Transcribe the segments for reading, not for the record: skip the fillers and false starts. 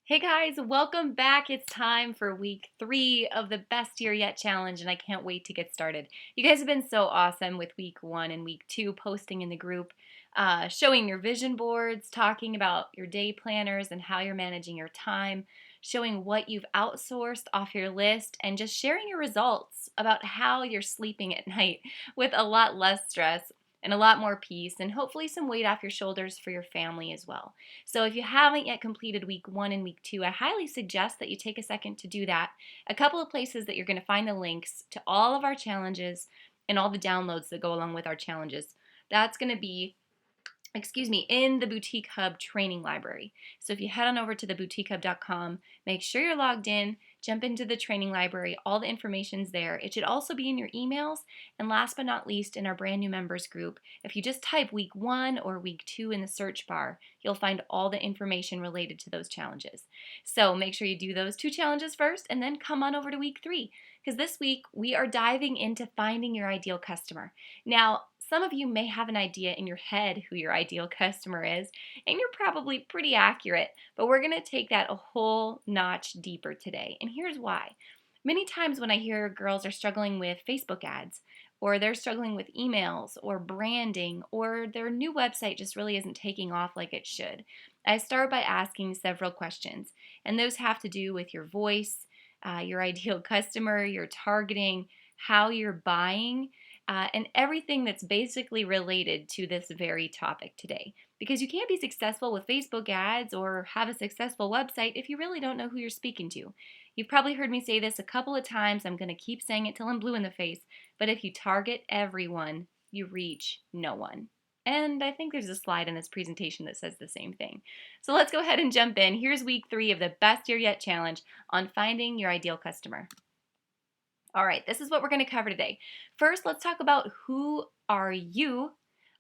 Hey guys, welcome back. It's time for week 3 of the Best Year Yet challenge, and I can't wait to get started. You guys have been so awesome with week 1 and week 2, posting in the group, showing your vision boards, talking about your day planners and how you're managing your time, showing what you've outsourced off your list, and just sharing your results about how you're sleeping at night with a lot less stress and a lot more peace, and hopefully some weight off your shoulders for your family as well. So if you haven't yet completed week 1 and week 2, I highly suggest that you take a second to do that. A couple of places that you're going to find the links to all of our challenges and all the downloads that go along with our challenges. That's going to be in the Boutique Hub training library. So if you head on over to theboutiquehub.com, make sure you're logged in, jump into the training library, all the information's there. It should also be in your emails, and last but not least, in our brand new members group. If you just type week 1 or week 2 in the search bar, you'll find all the information related to those challenges. So make sure you do those 2 challenges first, and then come on over to week 3, because this week we are diving into finding your ideal customer. Now, some of you may have an idea in your head who your ideal customer is, and you're probably pretty accurate, but we're going to take that a whole notch deeper today. And here's why. Many times when I hear girls are struggling with Facebook ads, or they're struggling with emails, or branding, or their new website just really isn't taking off like it should, I start by asking several questions. And those have to do with your voice, your ideal customer, your targeting, how you're buying, and everything that's basically related to this very topic today. Because you can't be successful with Facebook ads or have a successful website if you really don't know who you're speaking to. You've probably heard me say this a couple of times. I'm going to keep saying it till I'm blue in the face. But if you target everyone, you reach no one. And I think there's a slide in this presentation that says the same thing. So let's go ahead and jump in. Here's week 3 of the Best Year Yet challenge on finding your ideal customer. All right, this is what we're going to cover today. First, let's talk about who are you,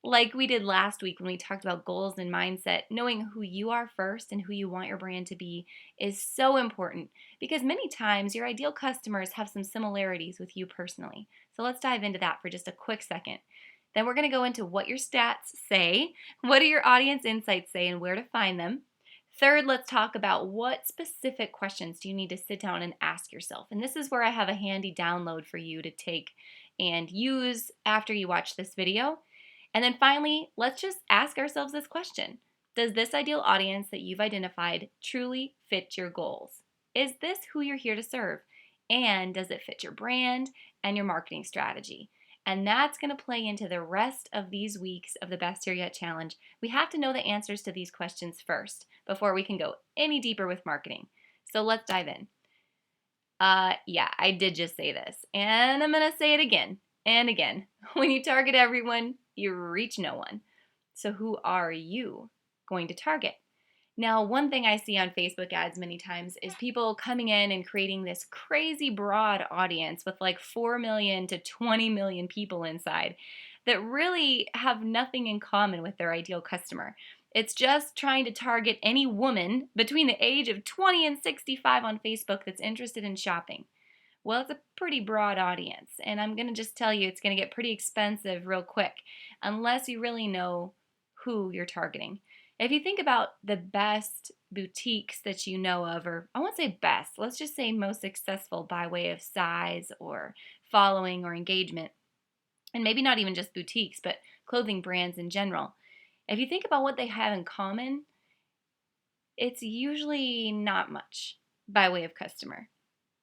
like we did last week when we talked about goals and mindset. Knowing who you are first and who you want your brand to be is so important because many times your ideal customers have some similarities with you personally. So let's dive into that for just a quick second. Then we're going to go into what your stats say, what do your audience insights say, and where to find them. Third, let's talk about what specific questions do you need to sit down and ask yourself. And this is where I have a handy download for you to take and use after you watch this video. And then finally, let's just ask ourselves this question. Does this ideal audience that you've identified truly fit your goals? Is this who you're here to serve? And does it fit your brand and your marketing strategy? And that's going to play into the rest of these weeks of the Best Year Yet challenge. We have to know the answers to these questions first before we can go any deeper with marketing. So let's dive in. Yeah, I did just say this, and I'm going to say it again and again. When you target everyone, you reach no one. So who are you going to target? Now, one thing I see on Facebook ads many times is people coming in and creating this crazy broad audience with like 4 million to 20 million people inside that really have nothing in common with their ideal customer. It's just trying to target any woman between the age of 20 and 65 on Facebook that's interested in shopping. Well, it's a pretty broad audience, and I'm going to just tell you it's going to get pretty expensive real quick unless you really know who you're targeting. If you think about the best boutiques that you know of, or I won't say best, let's just say most successful by way of size or following or engagement, and maybe not even just boutiques, but clothing brands in general. If you think about what they have in common, it's usually not much by way of customer.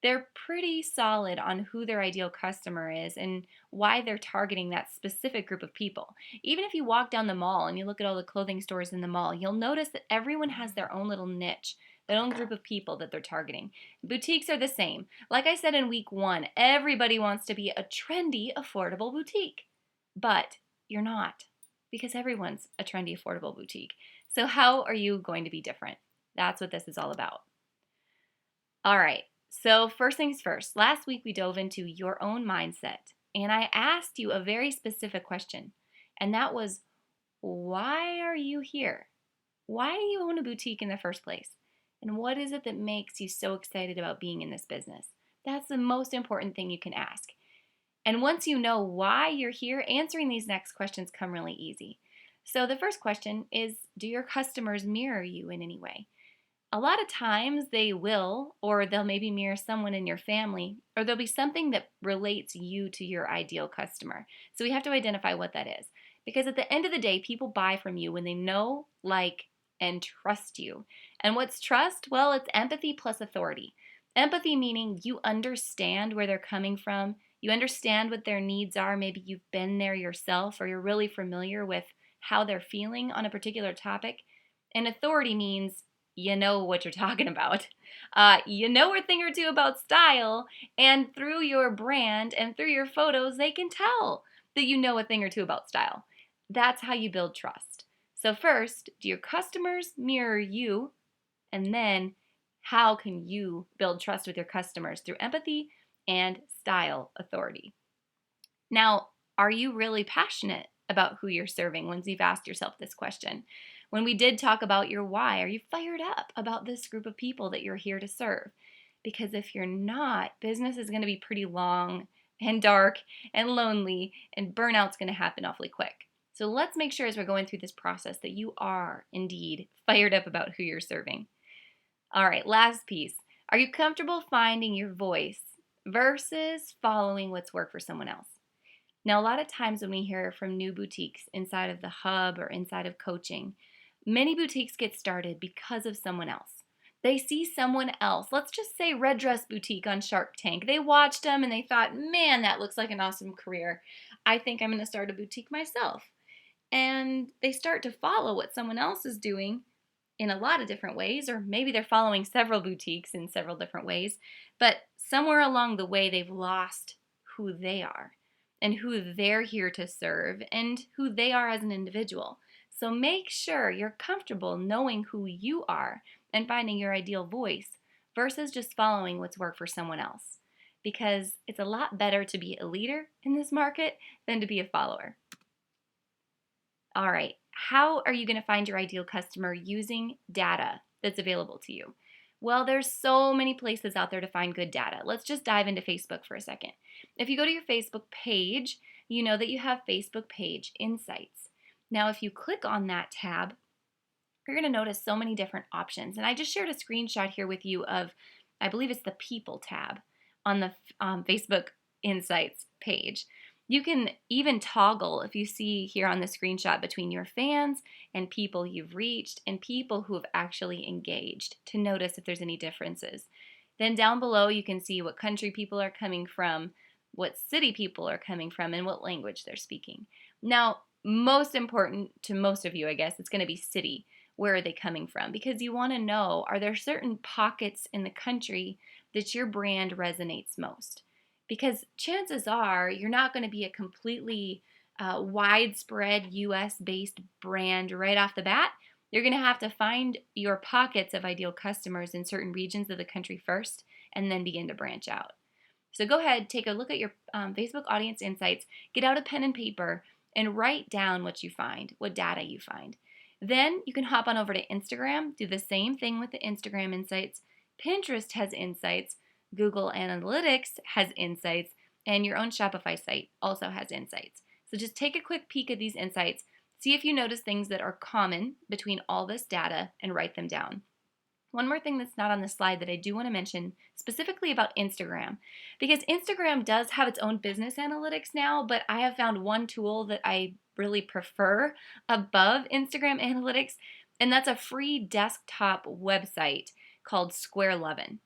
They're pretty solid on who their ideal customer is and why they're targeting that specific group of people. Even if you walk down the mall and you look at all the clothing stores in the mall, you'll notice that everyone has their own little niche, their own group of people that they're targeting. Boutiques are the same. Like I said in week 1, everybody wants to be a trendy, affordable boutique. But you're not, because everyone's a trendy, affordable boutique. So how are you going to be different? That's what this is all about. All right. So first things first, last week we dove into your own mindset, and I asked you a very specific question, and that was, why are you here? Why do you own a boutique in the first place? And what is it that makes you so excited about being in this business? That's the most important thing you can ask. And once you know why you're here, answering these next questions come really easy. So the first question is, do your customers mirror you in any way? A lot of times they will, or they'll maybe mirror someone in your family, or there'll be something that relates you to your ideal customer. So we have to identify what that is. Because at the end of the day, people buy from you when they know, like, and trust you. And what's trust? Well, it's empathy plus authority. Empathy meaning you understand where they're coming from, you understand what their needs are. Maybe you've been there yourself, or you're really familiar with how they're feeling on a particular topic. And authority means you know what you're talking about. You know a thing or two about style, and through your brand and through your photos, they can tell that you know a thing or two about style. That's how you build trust. So, first, do your customers mirror you? And then, how can you build trust with your customers through empathy and style authority? Now, are you really passionate about who you're serving once you've asked yourself this question? When we did talk about your why, are you fired up about this group of people that you're here to serve? Because if you're not, business is going to be pretty long and dark and lonely, and burnout's going to happen awfully quick. So let's make sure as we're going through this process that you are indeed fired up about who you're serving. All right, last piece. Are you comfortable finding your voice versus following what's worked for someone else? Now, a lot of times when we hear from new boutiques inside of the hub or inside of coaching, many boutiques get started because of someone else. They see someone else, let's just say Red Dress Boutique on Shark Tank. They watched them and they thought, man, that looks like an awesome career. I think I'm going to start a boutique myself. And they start to follow what someone else is doing in a lot of different ways, or maybe they're following several boutiques in several different ways, but somewhere along the way they've lost who they are and who they're here to serve and who they are as an individual. So make sure you're comfortable knowing who you are and finding your ideal voice versus just following what's worked for someone else. Because it's a lot better to be a leader in this market than to be a follower. All right, how are you going to find your ideal customer using data that's available to you? Well, there's so many places out there to find good data. Let's just dive into Facebook for a second. If you go to your Facebook page, you know that you have Facebook page insights. Now, if you click on that tab, you're going to notice so many different options. And I just shared a screenshot here with you of, I believe it's the People tab on the Facebook Insights page. You can even toggle, if you see here on the screenshot, between your fans and people you've reached and people who have actually engaged to notice if there's any differences. Then down below, you can see what country people are coming from, what city people are coming from, and what language they're speaking. Now, most important to most of you, I guess, it's going to be city. Where are they coming from? Because you want to know, are there certain pockets in the country that your brand resonates most? Because chances are you're not going to be a completely widespread US-based brand right off the bat. You're going to have to find your pockets of ideal customers in certain regions of the country first and then begin to branch out. So go ahead, take a look at your Facebook audience insights, get out a pen and paper, and write down what you find, what data you find. Then you can hop on over to Instagram, do the same thing with the Instagram insights. Pinterest has insights, Google Analytics has insights, and your own Shopify site also has insights. So just take a quick peek at these insights, see if you notice things that are common between all this data, and write them down. One more thing that's not on the slide that I do want to mention specifically about Instagram, because Instagram does have its own business analytics now, but I have found one tool that I really prefer above Instagram analytics, and that's a free desktop website called SquareLovin.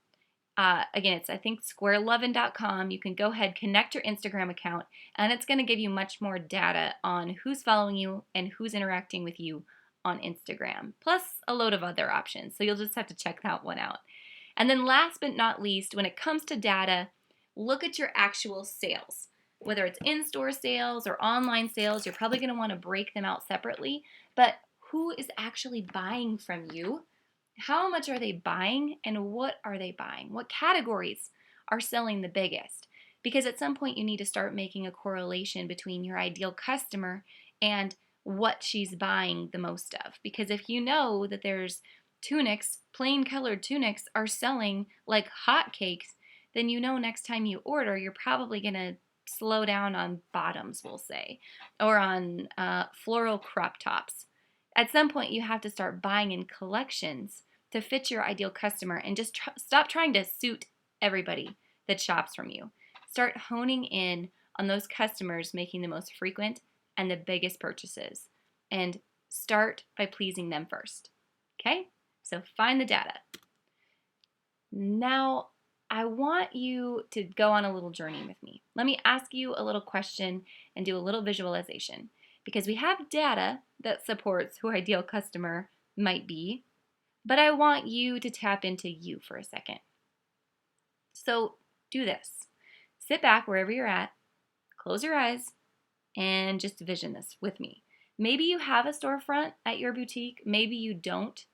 Again, it's I think squarelovin.com. You can go ahead, connect your Instagram account, and it's going to give you much more data on who's following you and who's interacting with you on Instagram, plus a load of other options. So you'll just have to check that one out. And then last but not least, when it comes to data, look at your actual sales. Whether it's in-store sales or online sales, you're probably going to want to break them out separately. But who is actually buying from you? How much are they buying and what are they buying? What categories are selling the biggest? Because at some point you need to start making a correlation between your ideal customer and what she's buying the most of. Because if you know that there's tunics, plain colored tunics are selling like hotcakes, then you know next time you order, you're probably going to slow down on bottoms, we'll say, or on floral crop tops. At some point, you have to start buying in collections to fit your ideal customer and just stop trying to suit everybody that shops from you. Start honing in on those customers making the most frequent and the biggest purchases, and start by pleasing them first. Okay? So find the data. Now, I want you to go on a little journey with me. Let me ask you a little question and do a little visualization, because we have data that supports who ideal customer might be, but I want you to tap into you for a second. So do this. Sit back wherever you're at, close your eyes, and just vision this with me. Maybe you have a storefront at your boutique, maybe you don't.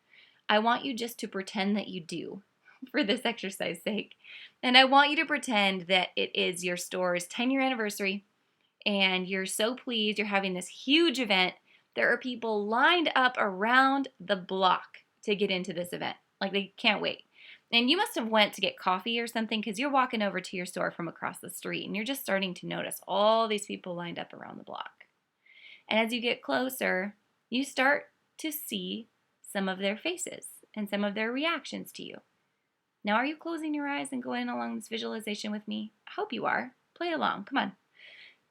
I want you just to pretend that you do for this exercise's sake. And I want you to pretend that it is your store's 10-year anniversary and you're so pleased you're having this huge event. There are people lined up around the block to get into this event. Like they can't wait. And you must have went to get coffee or something because you're walking over to your store from across the street and you're just starting to notice all these people lined up around the block. And as you get closer, you start to see some of their faces and some of their reactions to you. Now, are you closing your eyes and going along this visualization with me? I hope you are. Play along. Come on.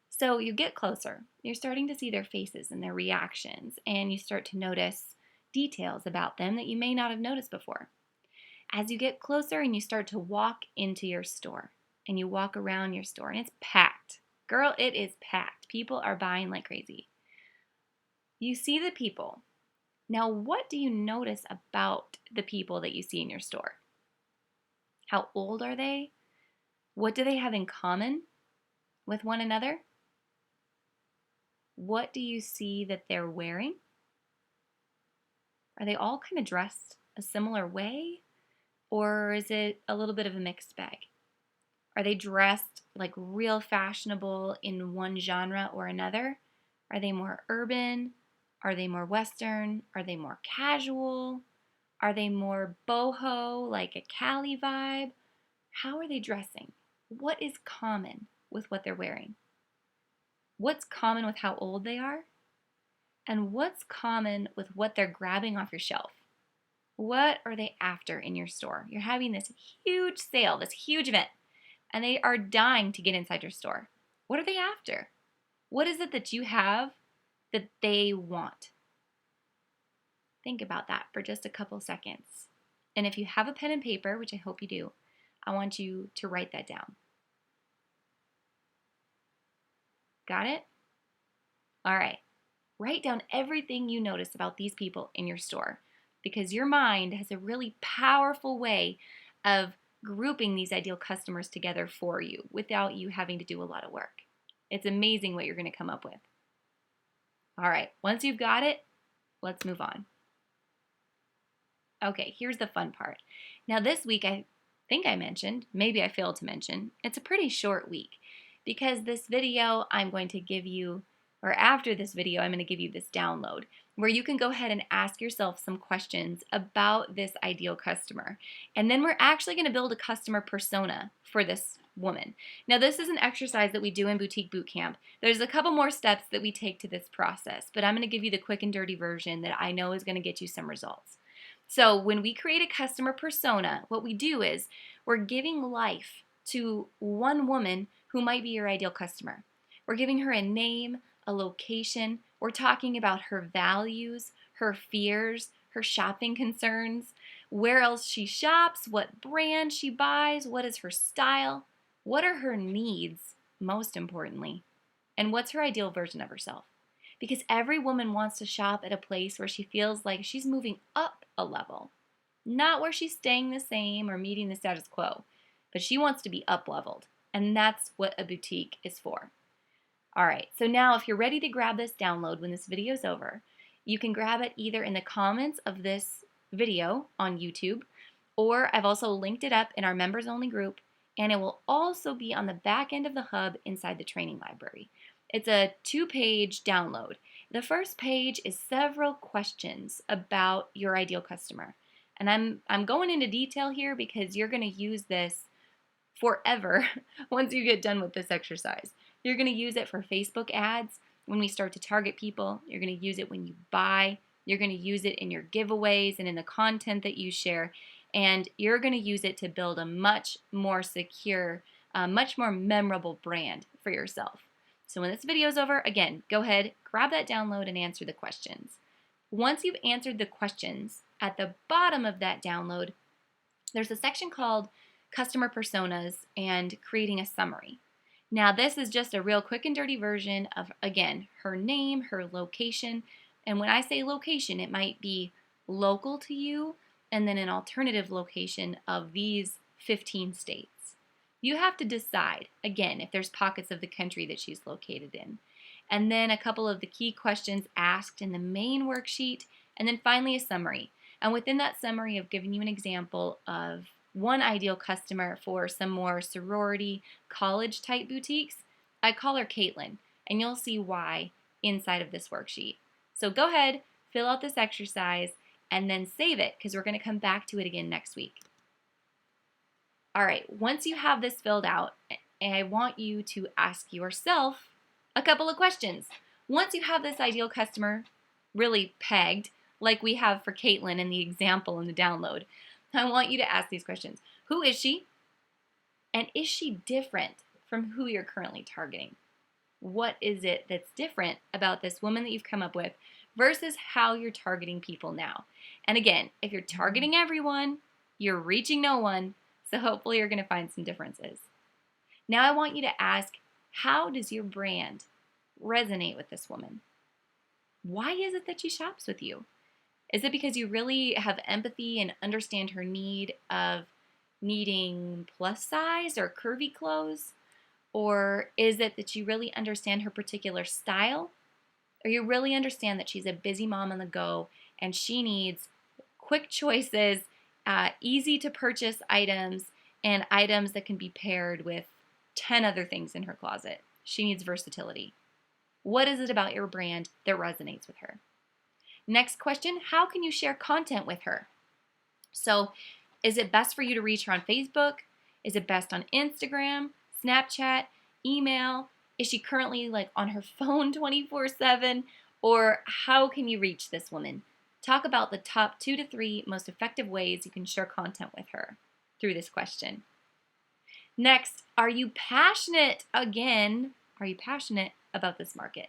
So you get closer. You're starting to see their faces and their reactions, and you start to notice details about them that you may not have noticed before. As you get closer and you start to walk into your store, and you walk around your store, and it's packed. Girl, it is packed. People are buying like crazy. You see the people. Now, what do you notice about the people that you see in your store? How old are they? What do they have in common with one another? What do you see that they're wearing? Are they all kind of dressed a similar way? Or is it a little bit of a mixed bag? Are they dressed like real fashionable in one genre or another? Are they more urban? Are they more Western? Are they more casual? Are they more boho, like a Cali vibe? How are they dressing? What is common with what they're wearing? What's common with how old they are? And what's common with what they're grabbing off your shelf? What are they after in your store? You're having this huge sale, this huge event, and they are dying to get inside your store. What are they after? What is it that you have that they want? Think about that for just a couple seconds. And if you have a pen and paper, which I hope you do, I want you to write that down. Got it? All right. Write down everything you notice about these people in your store, because your mind has a really powerful way of grouping these ideal customers together for you without you having to do a lot of work. It's amazing what you're going to come up with. All right. Once you've got it, let's move on. Okay, here's the fun part. Now this week, I think I mentioned, maybe I failed to mention, it's a pretty short week because this video I'm going to give you, or after this video, I'm going to give you this download where you can go ahead and ask yourself some questions about this ideal customer. And then we're actually going to build a customer persona for this woman. Now this is an exercise that we do in Boutique Bootcamp. There's a couple more steps that we take to this process, but I'm going to give you the quick and dirty version that I know is going to get you some results. So when we create a customer persona, what we do is we're giving life to one woman who might be your ideal customer. We're giving her a name, a location. We're talking about her values, her fears, her shopping concerns, where else she shops, what brand she buys, what is her style, what are her needs, most importantly, and what's her ideal version of herself. Because every woman wants to shop at a place where she feels like she's moving up a level, not where she's staying the same or meeting the status quo, but she wants to be up-leveled, and that's what a boutique is for. All right, so now if you're ready to grab this download when this video is over, you can grab it either in the comments of this video on YouTube, or I've also linked it up in our members-only group, and it will also be on the back end of the hub inside the training library. It's a 2-page download. The first page is several questions about your ideal customer. And I'm going into detail here because you're going to use this forever once you get done with this exercise. You're going to use it for Facebook ads when we start to target people. You're going to use it when you buy You're going to use it in your giveaways and in the content that you share. And you're going to use it to build a much more secure, much more memorable brand for yourself. So when this video is over, again, go ahead, grab that download and answer the questions. Once you've answered the questions, at the bottom of that download, there's a section called Customer Personas and Creating a Summary. Now, this is just a real quick and dirty version of, again, her name, her location. And when I say location, it might be local to you and then an alternative location of these 15 states. You have to decide, again, if there's pockets of the country that she's located in. And then a couple of the key questions asked in the main worksheet, and then finally a summary. And within that summary, I've given you an example of one ideal customer for some more sorority, college-type boutiques. I call her Caitlin, and you'll see why inside of this worksheet. So go ahead, fill out this exercise, and then save it, because we're going to come back to it again next week. All right, once you have this filled out, I want you to ask yourself a couple of questions. Once you have this ideal customer really pegged, like we have for Caitlin in the example in the download, I want you to ask these questions. Who is she? And is she different from who you're currently targeting? What is it that's different about this woman that you've come up with versus how you're targeting people now? And again, if you're targeting everyone, you're reaching no one, so hopefully you're going to find some differences. Now I want you to ask, how does your brand resonate with this woman? Why is it that she shops with you? Is it because you really have empathy and understand her need of needing plus size or curvy clothes? Or is it that you really understand her particular style? Or you really understand that she's a busy mom on the go and she needs quick choices, easy to purchase items, and items that can be paired with 10 other things in her closet? She needs versatility. What is it about your brand that resonates with her? Next question, how can you share content with her? So is it best for you to reach her on Facebook? Is it best on Instagram, Snapchat, email? Is she currently like on her phone 24/7? Or how can you reach this woman? Talk about the top 2 to 3 most effective ways you can share content with her through this question. Next, are you passionate? Again, are you passionate about this market?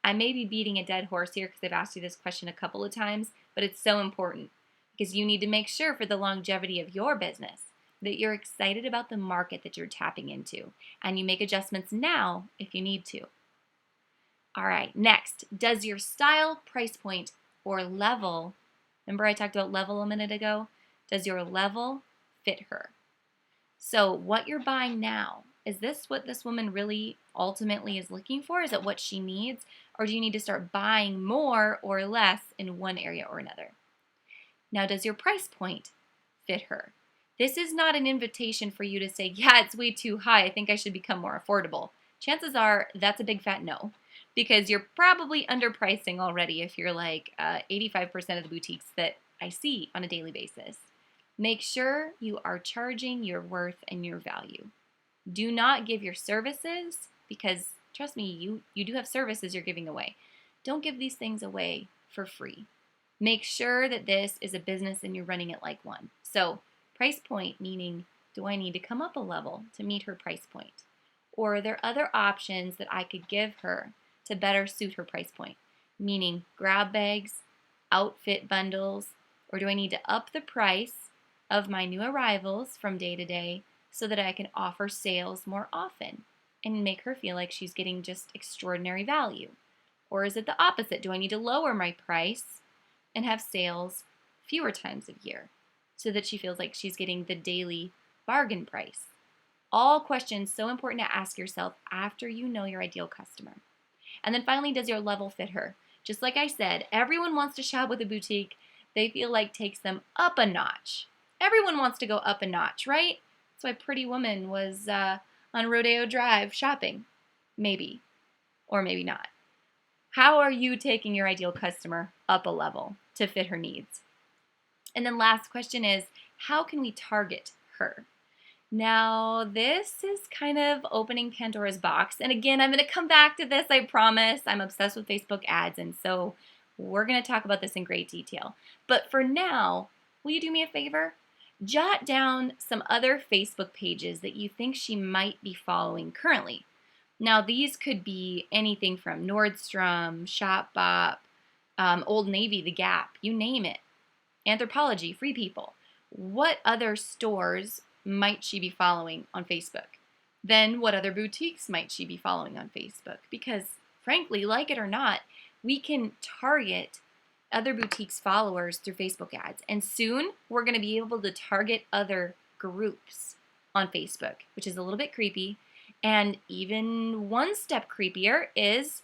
I may be beating a dead horse here because I've asked you this question a couple of times, but it's so important because you need to make sure for the longevity of your business that you're excited about the market that you're tapping into, and you make adjustments now if you need to. All right, next, does your style, price point, or level, remember I talked about level a minute ago? Does your level fit her? So what you're buying now, is this what this woman really ultimately is looking for? Is it what she needs? Or do you need to start buying more or less in one area or another? Now, does your price point fit her? This is not an invitation for you to say, yeah, it's way too high. I think I should become more affordable. Chances are that's a big fat no, because you're probably underpricing already if you're like 85% of the boutiques that I see on a daily basis. Make sure you are charging your worth and your value. Do not give your services, because trust me, you do have services you're giving away. Don't give these things away for free. Make sure that this is a business and you're running it like one. So price point, meaning, do I need to come up a level to meet her price point? Or are there other options that I could give her to better suit her price point? Meaning grab bags, outfit bundles, or do I need to up the price of my new arrivals from day to day so that I can offer sales more often and make her feel like she's getting just extraordinary value? Or is it the opposite? Do I need to lower my price and have sales fewer times a year so that she feels like she's getting the daily bargain price? All questions so important to ask yourself after you know your ideal customer. And then finally, does your level fit her? Just like I said, everyone wants to shop with a boutique they feel like takes them up a notch. Everyone wants to go up a notch, right? That's why Pretty Woman was on Rodeo Drive shopping. Maybe, or maybe not. How are you taking your ideal customer up a level to fit her needs? And then last question is, how can we target her? Now, this is kind of opening Pandora's box. And again, I'm going to come back to this, I promise. I'm obsessed with Facebook ads, and so We're going to talk about this in great detail. But for now, will you do me a favor? Jot down some other Facebook pages that you think she might be following currently. Now, these could be anything from Nordstrom, Shopbop, Old Navy, The Gap, you name it. Anthropologie, Free People. What other stores might she be following on Facebook? Then what other boutiques might she be following on Facebook? Because frankly, like it or not, we can target other boutiques followers through Facebook ads. And soon we're going to be able to target other groups on Facebook, which is a little bit creepy. And even one step creepier is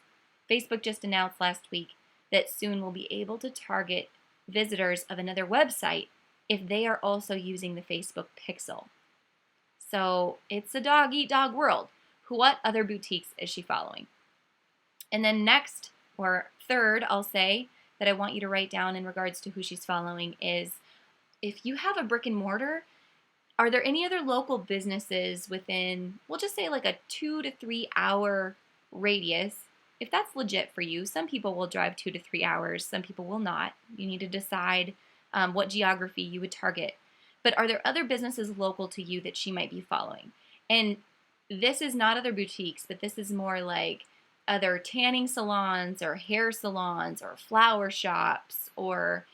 Facebook just announced last week that soon we'll be able to target visitors of another website if they are also using the Facebook pixel. So it's a dog eat dog world. What other boutiques is she following? And then next, or third, I'll say that I want you to write down in regards to who she's following is, if you have a brick and mortar, are there any other local businesses within, we'll just say like a 2 to 3 hour radius? If that's legit for you, some people will drive 2 to 3 hours, some people will not. You need to decide what geography you would target. But are there other businesses local to you that she might be following? And this is not other boutiques, but this is more like other tanning salons or hair salons or flower shops or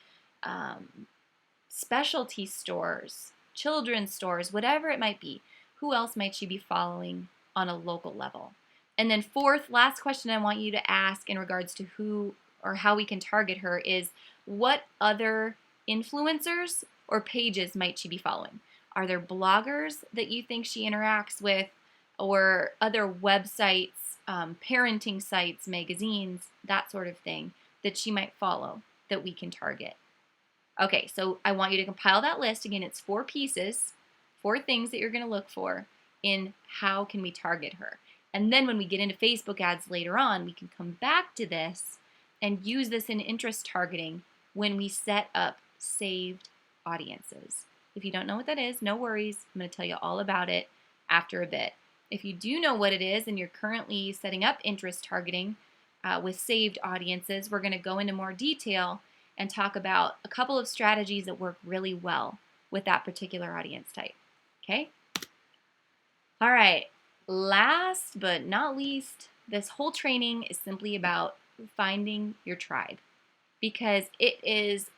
specialty stores, children's stores, whatever it might be. Who else might she be following on a local level? And then fourth, last question I want you to ask in regards to who or how we can target her is, what other influencers or pages might she be following? Are there bloggers that you think she interacts with, or other websites, parenting sites, magazines, that sort of thing that she might follow that we can target? Okay, so I want you to compile that list. Again, it's 4 pieces, 4 things that you're going to look for in how can we target her. And then when we get into Facebook ads later on, we can come back to this and use this in interest targeting when we set up saved audiences. If you don't know what that is, no worries. I'm going to tell you all about it after a bit. If you do know what it is and you're currently setting up interest targeting with saved audiences, we're going to go into more detail and talk about a couple of strategies that work really well with that particular audience type. Okay? All right. Last but not least, this whole training is simply about finding your tribe, because it is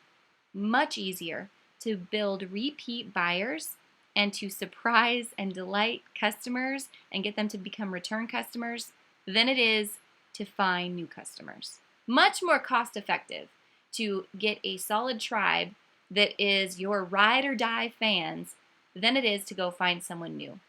much easier to build repeat buyers and to surprise and delight customers and get them to become return customers than it is to find new customers. Much more cost effective to get a solid tribe that is your ride or die fans than it is to go find someone new.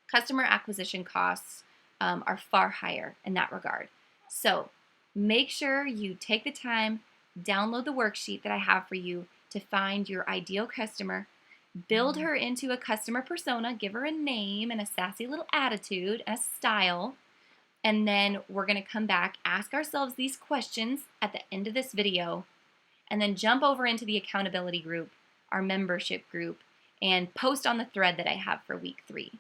Customer acquisition costs are far higher in that regard. So make sure you take the time, download the worksheet that I have for you to find your ideal customer, build her into a customer persona, give her a name and a sassy little attitude and a style, and then we're going to come back, ask ourselves these questions at the end of this video, and then jump over into the accountability group, our membership group, and post on the thread that I have for week 3.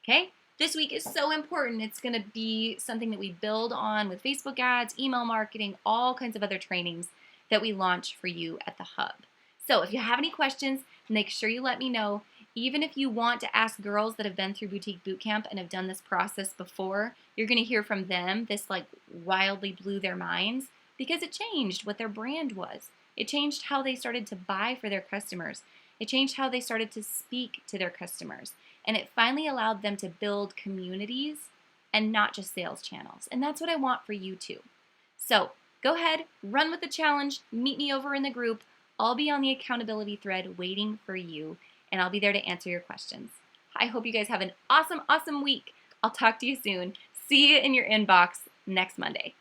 Okay? This week is so important. It's going to be something that we build on with Facebook ads, email marketing, all kinds of other trainings that we launch for you at the Hub. So if you have any questions, make sure you let me know. Even if you want to ask girls that have been through Boutique Bootcamp and have done this process before, you're going to hear from them. This like wildly blew their minds because it changed what their brand was. It changed how they started to buy for their customers. It changed how they started to speak to their customers. And it finally allowed them to build communities and not just sales channels. And that's what I want for you too. So go ahead, run with the challenge, meet me over in the group. I'll be on the accountability thread waiting for you, and I'll be there to answer your questions. I hope you guys have an awesome, awesome week. I'll talk to you soon. See you in your inbox next Monday.